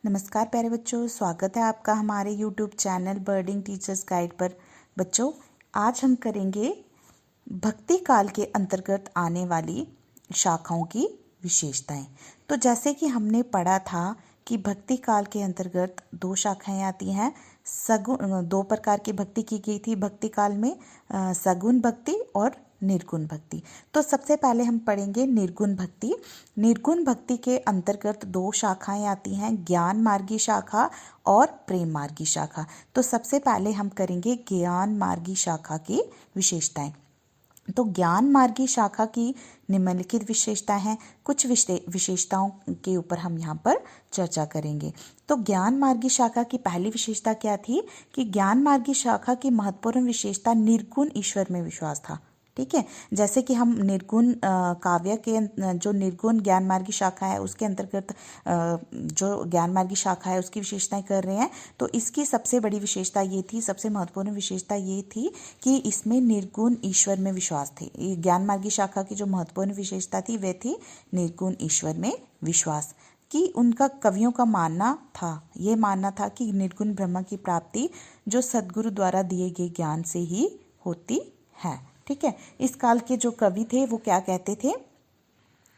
नमस्कार प्यारे बच्चों, स्वागत है आपका हमारे YouTube चैनल बर्डिंग टीचर्स गाइड पर। बच्चों, आज हम करेंगे भक्ति काल के अंतर्गत आने वाली शाखाओं की विशेषताएं। तो जैसे कि हमने पढ़ा था कि भक्ति काल के अंतर्गत दो शाखाएं आती हैं। सगुण, दो प्रकार की भक्ति की गई थी भक्ति काल में, सगुण भक्ति और निर्गुण भक्ति। तो सबसे पहले हम पढ़ेंगे निर्गुण भक्ति। निर्गुण भक्ति के अंतर्गत दो शाखाएं आती हैं, ज्ञान मार्गी शाखा और प्रेम मार्गी शाखा। तो सबसे पहले हम करेंगे ज्ञान मार्गी शाखा की विशेषताएं। तो ज्ञान मार्गी शाखा की निम्नलिखित विशेषता हैं। कुछ विशेषताओं के ऊपर हम यहाँ पर चर्चा करेंगे। तो ज्ञान मार्गी शाखा की पहली विशेषता क्या थी कि ज्ञान मार्गी शाखा की महत्वपूर्ण विशेषता निर्गुण ईश्वर में विश्वास था। ठीक है, जैसे कि हम निर्गुण काव्य के जो निर्गुण ज्ञान मार्गी शाखा है उसके अंतर्गत जो ज्ञान मार्गी शाखा है उसकी विशेषताएं कर रहे हैं। तो इसकी सबसे बड़ी विशेषता ये थी, सबसे महत्वपूर्ण विशेषता ये थी कि इसमें निर्गुण ईश्वर में विश्वास थे। ज्ञान मार्गी शाखा की जो महत्वपूर्ण विशेषता थी वह थी निर्गुण ईश्वर में विश्वास। कि उनका कवियों का मानना था, ये मानना था कि निर्गुण ब्रह्म की प्राप्ति जो सद्गुरु द्वारा दिए गए ज्ञान से ही होती है। ठीक है, इस काल के जो कवि थे वो क्या कहते थे,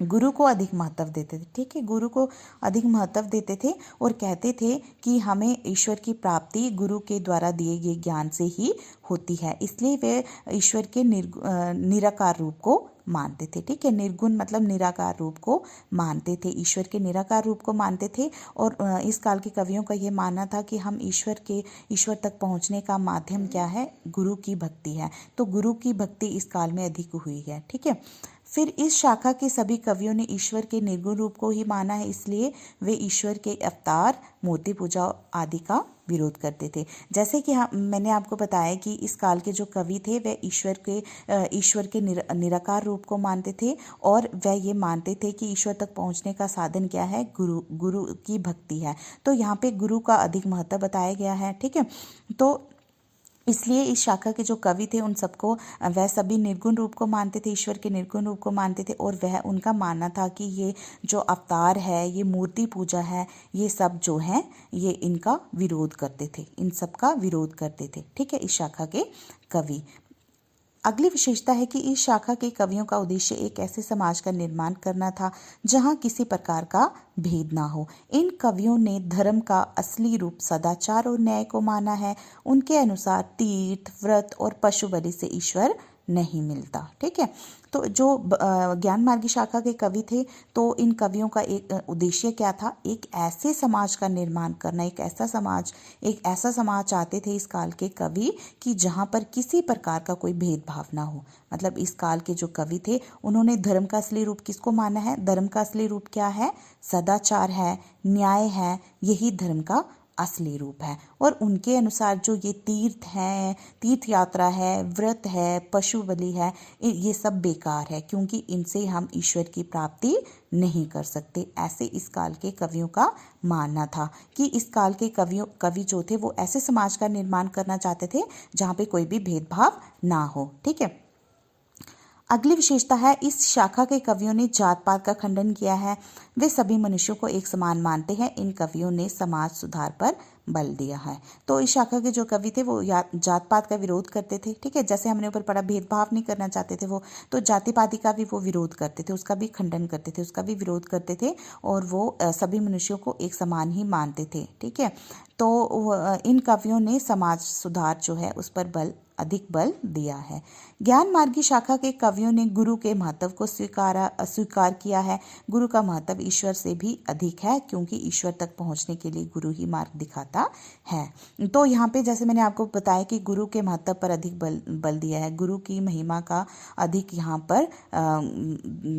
गुरु को अधिक महत्व देते थे। ठीक है, गुरु को अधिक महत्व देते थे और कहते थे कि हमें ईश्वर की प्राप्ति गुरु के द्वारा दिए गए ज्ञान से ही होती है, इसलिए वे ईश्वर के निराकार रूप को मानते थे। ठीक है, निर्गुण मतलब निराकार रूप को मानते थे, ईश्वर के निराकार रूप को मानते थे। और इस काल के कवियों का ये मानना था कि हम ईश्वर तक पहुंचने का माध्यम क्या है, गुरु की भक्ति है। तो गुरु की भक्ति इस काल में अधिक हुई है। ठीक है, फिर इस शाखा के सभी कवियों ने ईश्वर के निर्गुण रूप को ही माना है, इसलिए वे ईश्वर के अवतार, मूर्ति पूजा आदि का विरोध करते थे। जैसे कि मैंने आपको बताया कि इस काल के जो कवि थे वे ईश्वर के निराकार रूप को मानते थे और वह ये मानते थे कि ईश्वर तक पहुंचने का साधन क्या है, गुरु की भक्ति है। तो यहाँ पे गुरु का अधिक महत्व बताया गया है। ठीक है, तो इसलिए इस शाखा के जो कवि थे उन सबको वह सभी निर्गुण रूप को मानते थे, ईश्वर के निर्गुण रूप को मानते थे। और वह उनका मानना था कि ये जो अवतार है, ये मूर्ति पूजा है, ये सब जो है ये इनका विरोध करते थे, इन सब का विरोध करते थे। ठीक है, इस शाखा के कवि। अगली विशेषता है कि इस शाखा के कवियों का उद्देश्य एक ऐसे समाज का निर्माण करना था जहां किसी प्रकार का भेद ना हो। इन कवियों ने धर्म का असली रूप सदाचार और न्याय को माना है। उनके अनुसार तीर्थ, व्रत और पशु बलि से ईश्वर नहीं मिलता। ठीक है, तो जो ज्ञान मार्गी शाखा के कवि थे तो इन कवियों का एक उद्देश्य क्या था, एक ऐसे समाज का निर्माण करना, एक ऐसा समाज चाहते थे इस काल के कवि कि जहाँ पर किसी प्रकार का कोई भेदभाव ना हो। मतलब इस काल के जो कवि थे उन्होंने धर्म का असली रूप किसको माना है, धर्म का असली रूप क्या है, सदाचार है, न्याय है, यही धर्म का असली रूप है। और उनके अनुसार जो ये तीर्थ यात्रा है, व्रत है, पशु बलि है, ये सब बेकार है क्योंकि इनसे हम ईश्वर की प्राप्ति नहीं कर सकते। ऐसे इस काल के कवियों का मानना था कि इस काल के कवि जो थे वो ऐसे समाज का निर्माण करना चाहते थे जहाँ पे कोई भी भेदभाव ना हो। ठीक है, अगली विशेषता है इस शाखा के कवियों ने जात पात का खंडन किया है। वे सभी मनुष्यों को एक समान मानते हैं। इन कवियों ने समाज सुधार पर बल दिया है। तो इस शाखा के जो कवि थे वो जात पात का विरोध करते थे। ठीक है, जैसे हमने ऊपर पढ़ा भेदभाव नहीं करना चाहते थे वो, तो जाति पाति का भी वो विरोध करते थे, उसका भी खंडन करते थे, उसका भी विरोध करते थे और वो सभी मनुष्यों को एक समान ही मानते थे। ठीक है, तो इन कवियों ने समाज सुधार जो है उस पर अधिक बल दिया है। ज्ञान मार्गी शाखा के कवियों ने गुरु के महत्व को स्वीकार किया है। गुरु का महत्व ईश्वर से भी अधिक है क्योंकि ईश्वर तक पहुंचने के लिए गुरु ही मार्ग दिखाता है। तो यहाँ पे जैसे मैंने आपको बताया कि गुरु के महत्व पर अधिक बल दिया है, गुरु की महिमा का अधिक यहाँ पर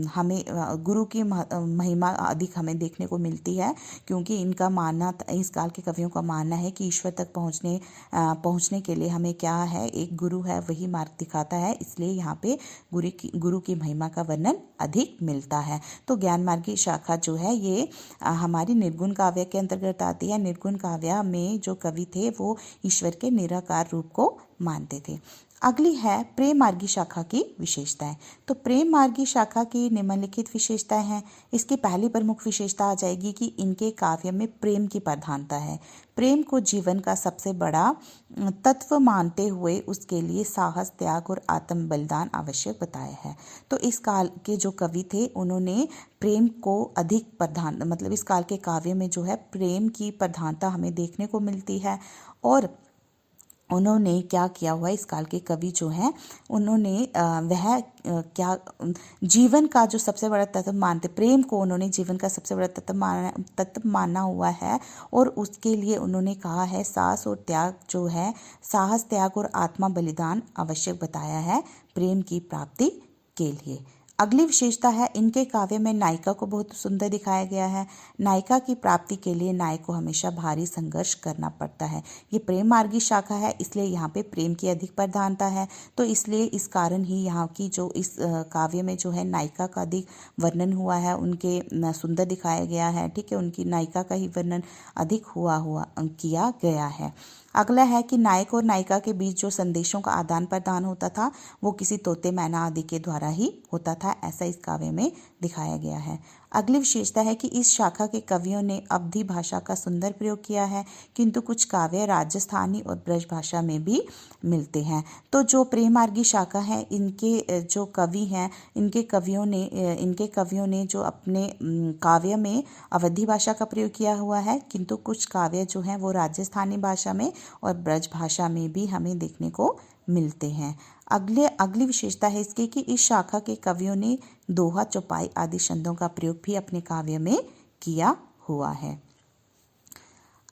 हमें गुरु की महिमा अधिक हमें देखने को मिलती है क्योंकि इनका मानना, इस काल के कवियों का मानना है कि ईश्वर तक पहुंचने के लिए हमें क्या है, एक गुरु है वही मार्ग दिखाता है, इसलिए यहाँ पे गुरु की महिमा का वर्णन अधिक मिलता है। तो ज्ञान मार्गी शाखा जो है ये हमारी निर्गुण काव्य के अंतर्गत आती है। निर्गुण काव्य में जो कवि थे वो ईश्वर के निराकार रूप को मानते थे। अगली है प्रेम मार्गी शाखा की विशेषताएं। तो प्रेम मार्गी शाखा की निम्नलिखित विशेषताएं हैं। इसकी पहली प्रमुख विशेषता आ जाएगी कि इनके काव्य में प्रेम की प्रधानता है। प्रेम को जीवन का सबसे बड़ा तत्व मानते हुए उसके लिए साहस, त्याग और आत्म बलिदान आवश्यक बताया है। तो इस काल के जो कवि थे उन्होंने प्रेम को अधिक प्रधान, मतलब इस काल के काव्य में जो है प्रेम की प्रधानता हमें देखने को मिलती है। और उन्होंने क्या किया हुआ, इस काल के कवि जो हैं उन्होंने क्या जीवन का जो सबसे बड़ा तत्व मानते, प्रेम को उन्होंने जीवन का सबसे बड़ा तत्व माना हुआ है। और उसके लिए उन्होंने कहा है साहस और त्याग जो है, साहस, त्याग और आत्मा बलिदान आवश्यक बताया है प्रेम की प्राप्ति के लिए। अगली विशेषता है इनके काव्य में नायिका को बहुत सुंदर दिखाया गया है। नायिका की प्राप्ति के लिए नायक को हमेशा भारी संघर्ष करना पड़ता है। ये प्रेम मार्गी शाखा है, इसलिए यहाँ पे प्रेम की अधिक प्रधानता है। तो इसलिए इस कारण ही यहाँ की जो इस काव्य में जो है नायिका का अधिक वर्णन हुआ है, उनके सुंदर दिखाया गया है। ठीक है, उनकी नायिका का ही वर्णन अधिक किया गया है। अगला है कि नायक और नायिका के बीच जो संदेशों का आदान प्रदान होता था वो किसी तोते, मैना आदि के द्वारा ही होता था, ऐसा इस काव्य में दिखाया गया है। अगली विशेषता है कि इस शाखा के कवियों ने अवधी भाषा का सुंदर प्रयोग किया है, किंतु कुछ काव्य राजस्थानी और ब्रज भाषा में भी मिलते हैं। तो जो प्रेम मार्गी शाखा है, इनके जो कवि हैं, इनके कवियों ने जो अपने काव्य में अवधी भाषा का प्रयोग किया हुआ है, किंतु कुछ काव्य जो हैं वो राजस्थानी भाषा में और ब्रज भाषा में भी हमें देखने को मिलते हैं। अगली विशेषता है इसकी कि इस शाखा के कवियों ने दोहा, चौपाई आदि छंदों का प्रयोग भी अपने काव्य में किया हुआ है।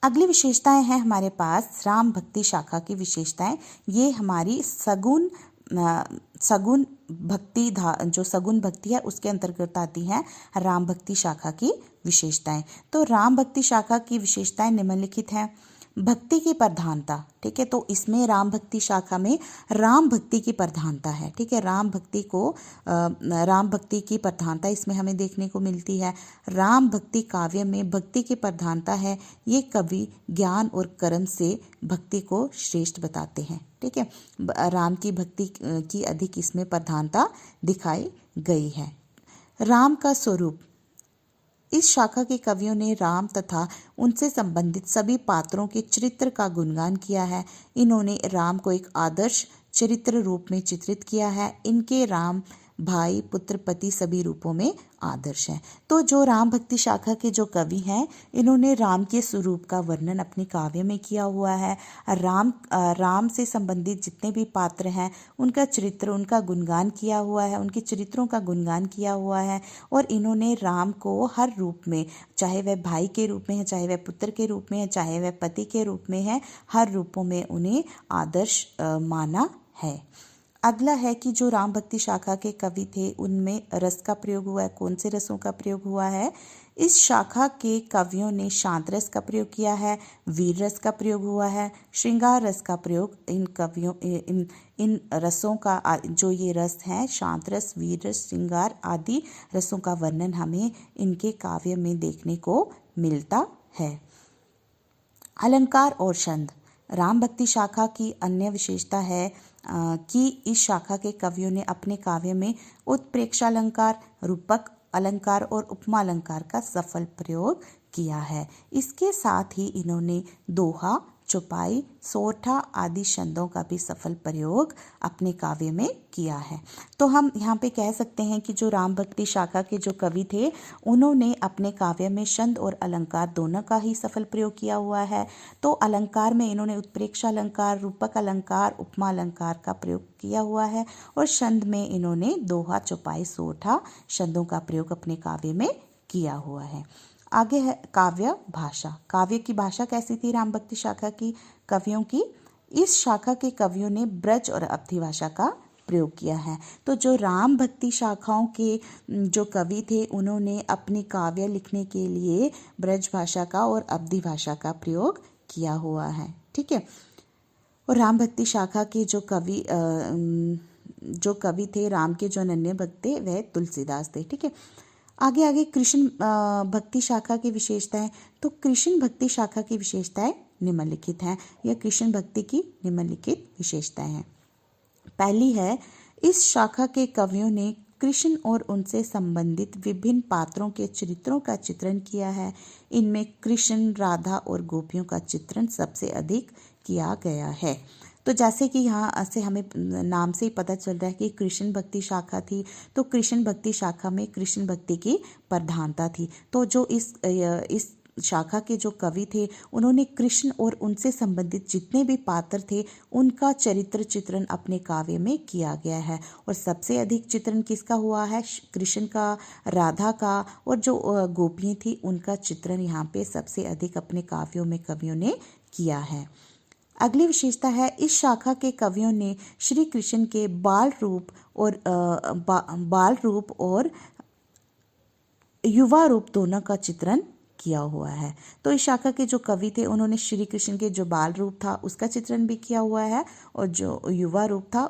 अगली विशेषताएं हैं हमारे पास राम भक्ति शाखा की विशेषताएं। ये हमारी सगुन भक्ति जो सगुन भक्ति है उसके अंतर्गत आती हैं राम भक्ति शाखा की विशेषताएं। तो राम भक्ति शाखा की विशेषताएं निम्नलिखित हैं। भक्ति की प्रधानता, ठीक है, तो इसमें राम भक्ति शाखा में राम भक्ति की प्रधानता है। ठीक है, राम भक्ति की प्रधानता इसमें हमें देखने को मिलती है। राम भक्ति काव्य में भक्ति की प्रधानता है। ये कवि ज्ञान और कर्म से भक्ति को श्रेष्ठ बताते हैं। ठीक है, राम की भक्ति की अधिक इसमें प्रधानता दिखाई गई है। राम का स्वरूप, इस शाखा के कवियों ने राम तथा उनसे संबंधित सभी पात्रों के चरित्र का गुणगान किया है। इन्होंने राम को एक आदर्श चरित्र रूप में चित्रित किया है। इनके राम भाई, पुत्र, पति सभी रूपों में आदर्श हैं। तो जो राम भक्ति शाखा के जो कवि हैं, इन्होंने राम के स्वरूप का वर्णन अपने काव्य में किया हुआ है। राम से संबंधित जितने भी पात्र हैं उनका चरित्र, उनका गुणगान किया हुआ है, उनके चरित्रों का गुणगान किया हुआ है। और इन्होंने राम को हर रूप में, चाहे वह भाई के रूप में है, चाहे वह पुत्र के रूप में है, चाहे वह पति के रूप में है, हर रूपों में उन्हें आदर्श माना है। अगला है कि जो राम भक्ति शाखा के कवि थे उनमें रस का प्रयोग हुआ है। कौन से रसों का प्रयोग हुआ है? इस शाखा के कवियों ने शांत रस का प्रयोग किया है, वीर रस का प्रयोग हुआ है, श्रृंगार रस का प्रयोग इन रसों का जो ये रस हैं, शांत रस, वीर रस, श्रृंगार आदि रसों का वर्णन हमें इनके काव्य में देखने को मिलता है। अलंकार और छंद, राम भक्ति शाखा की अन्य विशेषता है कि इस शाखा के कवियों ने अपने काव्य में उत्प्रेक्षालंकार, रूपक अलंकार और उपमा अलंकार का सफल प्रयोग किया है। इसके साथ ही इन्होंने दोहा, चौपाई, सोरठा आदि छंदों का भी सफल प्रयोग अपने काव्य में किया है। तो हम यहाँ पे कह सकते हैं कि जो राम भक्ति शाखा के जो कवि थे उन्होंने अपने काव्य में छंद और अलंकार दोनों का ही सफल प्रयोग किया हुआ है। तो अलंकार में इन्होंने उत्प्रेक्षा अलंकार, रूपक अलंकार, उपमा अलंकार का प्रयोग किया हुआ है और छंद में इन्होंने दोहा, चौपाई, सोरठा छंदों का प्रयोग अपने काव्य में किया हुआ है। आगे है काव्य भाषा। काव्य की भाषा कैसी थी राम भक्ति शाखा की कवियों की? इस शाखा के कवियों ने ब्रज और अवधी भाषा का प्रयोग किया है। तो जो राम भक्ति शाखाओं के जो कवि थे उन्होंने अपनी काव्य लिखने के लिए ब्रज भाषा का और अवधी भाषा का प्रयोग किया हुआ है। ठीक है, और राम भक्ति शाखा के जो कवि थे, राम के जो अनन्य भक्त थे, वह तुलसीदास थे। ठीक है, आगे कृष्ण भक्ति शाखा की विशेषताएं। तो कृष्ण भक्ति शाखा की विशेषताएं निम्नलिखित हैं। यह कृष्ण भक्ति की निम्नलिखित विशेषताएं हैं। पहली है, इस शाखा के कवियों ने कृष्ण और उनसे संबंधित विभिन्न पात्रों के चरित्रों का चित्रण किया है। इनमें कृष्ण, राधा और गोपियों का चित्रण सबसे अधिक किया गया है। तो जैसे कि यहाँ से हमें नाम से ही पता चल रहा है कि कृष्ण भक्ति शाखा थी, तो कृष्ण भक्ति शाखा में कृष्ण भक्ति की प्रधानता थी। तो जो इस शाखा के जो कवि थे, उन्होंने कृष्ण और उनसे संबंधित जितने भी पात्र थे उनका चरित्र चित्रण अपने काव्य में किया गया है। और सबसे अधिक चित्रण किसका हुआ है? कृष्ण का, राधा का, और जो गोपियाँ थी उनका चित्रण यहाँ पे सबसे अधिक अपने काव्यों में कवियों ने किया है। अगली विशेषता है, इस शाखा के कवियों ने श्री कृष्ण के बाल रूप और युवा रूप दोनों का चित्रण किया हुआ है। तो इस शाखा के जो कवि थे उन्होंने श्री कृष्ण के जो बाल रूप था उसका चित्रण भी किया हुआ है, और जो युवा रूप था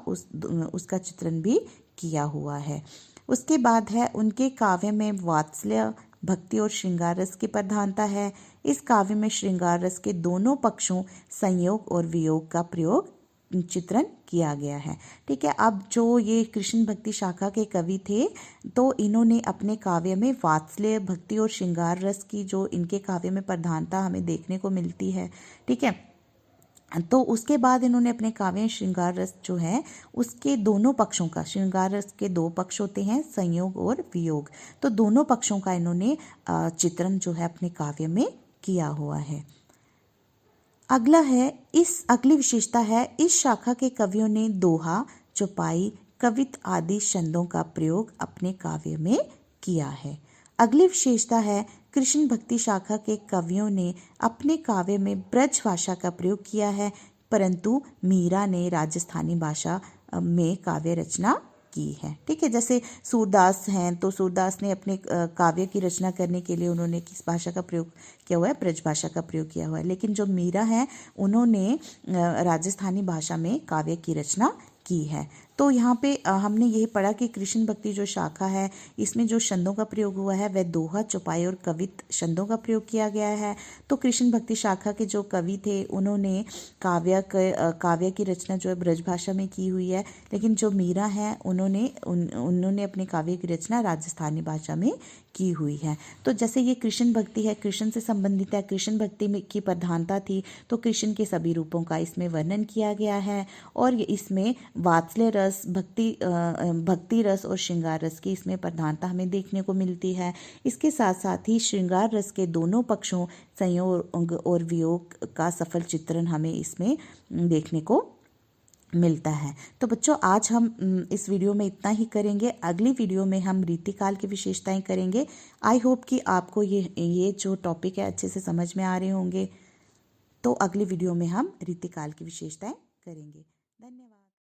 उसका चित्रण भी किया हुआ है। उसके बाद है, उनके काव्य में वात्सल्य, भक्ति और श्रृंगार रस की प्रधानता है। इस काव्य में श्रृंगार रस के दोनों पक्षों, संयोग और वियोग का प्रयोग चित्रण किया गया है। ठीक है, अब जो ये कृष्ण भक्ति शाखा के कवि थे, तो इन्होंने अपने काव्य में वात्सल्य, भक्ति और श्रृंगार रस की जो इनके काव्य में प्रधानता हमें देखने को मिलती है। ठीक है, तो उसके बाद इन्होंने अपने काव्य में श्रृंगार रस जो है उसके दोनों पक्षों का, श्रृंगार रस के दो पक्ष होते हैं, संयोग और वियोग, तो दोनों पक्षों का इन्होंने चित्रण जो है अपने काव्य में किया हुआ है। अगली विशेषता है, इस शाखा के कवियों ने दोहा, चौपाई, कवित आदि छंदों का प्रयोग अपने काव्य में किया है। अगली विशेषता है, कृष्ण भक्ति शाखा के कवियों ने अपने काव्य में ब्रज भाषा का प्रयोग किया है, परंतु मीरा ने राजस्थानी भाषा में काव्य रचना की है। ठीक है, जैसे सूरदास हैं, तो सूरदास ने अपने काव्य की रचना करने के लिए उन्होंने किस भाषा का प्रयोग किया हुआ है? ब्रज भाषा का प्रयोग किया हुआ है। लेकिन जो मीरा हैं उन्होंने राजस्थानी भाषा में काव्य की रचना की है। तो यहाँ पे हमने यही पढ़ा कि कृष्ण भक्ति जो शाखा है इसमें जो छंदों का प्रयोग हुआ है वह दोहा, चौपाई और कवित छंदों का प्रयोग किया गया है। तो कृष्ण भक्ति शाखा के जो कवि थे उन्होंने काव्य की रचना जो है ब्रज भाषा में की हुई है, लेकिन जो मीरा हैं उन्होंने अपने काव्य की रचना राजस्थानी भाषा में की हुई है। तो जैसे ये कृष्ण भक्ति है, कृष्ण से संबंधित है, कृष्ण भक्ति में की प्रधानता थी, तो कृष्ण के सभी रूपों का इसमें वर्णन किया गया है। और इसमें वात्सल्य रस, भक्ति रस और श्रृंगार रस की इसमें प्रधानता हमें देखने को मिलती है। इसके साथ साथ ही श्रृंगार रस के दोनों पक्षों, संयोग और वियोग का सफल चित्रण हमें इसमें देखने को मिलता है। तो बच्चों, आज हम इस वीडियो में इतना ही करेंगे। अगली वीडियो में हम रीतिकाल की विशेषताएं करेंगे। आई होप कि आपको ये जो टॉपिक है अच्छे से समझ में आ रहे होंगे। तो अगली वीडियो में हम रीतिकाल की विशेषताएं करेंगे। धन्यवाद।